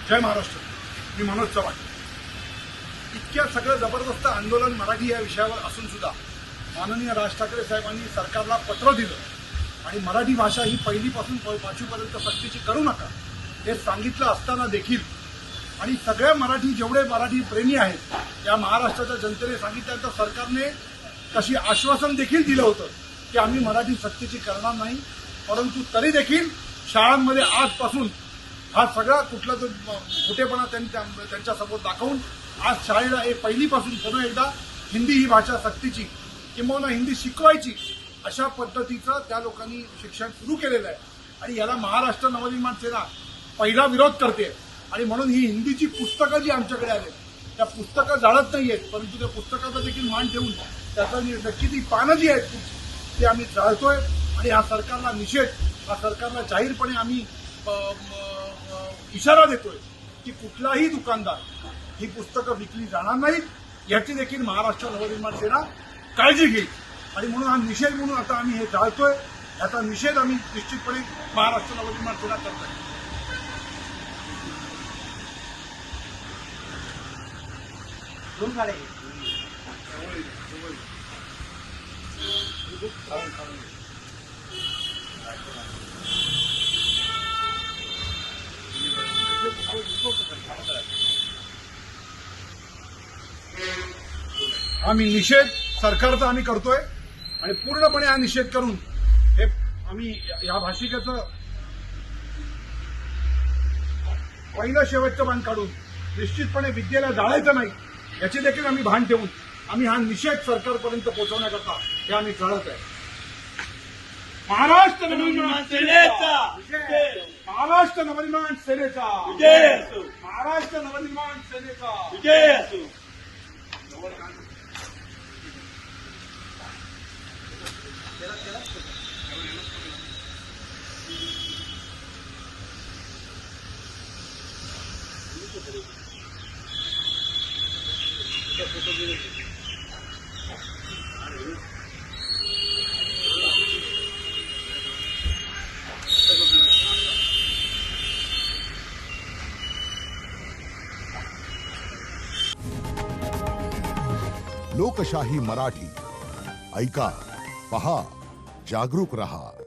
जय महाराष्ट्र. मी मनोज चव्हाण. इतक्या सगळं जबरदस्त आंदोलन मराठी या विषयावर असून सुद्धा माननीय राज ठाकरे साहेबांनी सरकारला पत्र दिलं आणि मराठी भाषा ही पहिलीपासून पाचवीपर्यंत सक्तीची करू नका हे सांगितलं असताना देखील आणि सगळ्या जेवढे मराठी प्रेमी आहेत या महाराष्ट्राच्या जनतेने सांगितल्यानंतर सरकारने तशी आश्वासन देखील दिलं होतं की आम्ही मराठी सक्तीची करणार नाही. परंतु तरी देखील शाळांमध्ये आजपासून हा सगळा कुठला जो खोटेपणा त्यांच्यासमोर दाखवून आज शाळेला पहिलीपासून पुन्हा एकदा हिंदी ही भाषा सक्तीची किंवा हिंदी शिकवायची अशा पद्धतीचं त्या लोकांनी शिक्षण सुरू केलेलं आहे आणि याला महाराष्ट्र नवनिर्माण सेना पहिला विरोध करते. आणि म्हणून ही हिंदीची पुस्तकं जी आमच्याकडे आले त्या पुस्तकं जाळत नाहीयेत, परंतु त्या पुस्तकाचं देखील मान ठेवून त्याचा नक्की ती पानं जी आहेत ती आम्ही जाळतोय आणि हा सरकारला जाहीरपणे आम्ही इशारा देतोय की कुठलाही दुकानदार ही पुस्तकं विकली जाणार नाहीत याची देखील महाराष्ट्र नवनिर्माण सेना काळजी घेईल. आणि म्हणून हा निषेध म्हणून आता आम्ही हे जाळतोय. याचा निषेध आम्ही निश्चितपणे महाराष्ट्र नवनिर्माण सेना करतोय. आम्ही निषेध सरकारचा आम्ही करतोय आणि पूर्णपणे हा निषेध करून हे आम्ही या भाषिकेचं पहिलं शेवटचं बाण काढून निश्चितपणे विद्येला जाळायचं नाही याची देखील आम्ही भान ठेवून आम्ही हा निषेध सरकारपर्यंत पोहोचवण्याकरता हे आम्ही जाळत आहे. महाराष्ट्र नवनिर्माण सेनेचा महाराष्ट्र नवनिर्माण सेनेचा महाराष्ट्र नवनिर्माण सेनेचा विजय असो. लोकशाही मराठी ऐका, पहा, जागरूक रहा.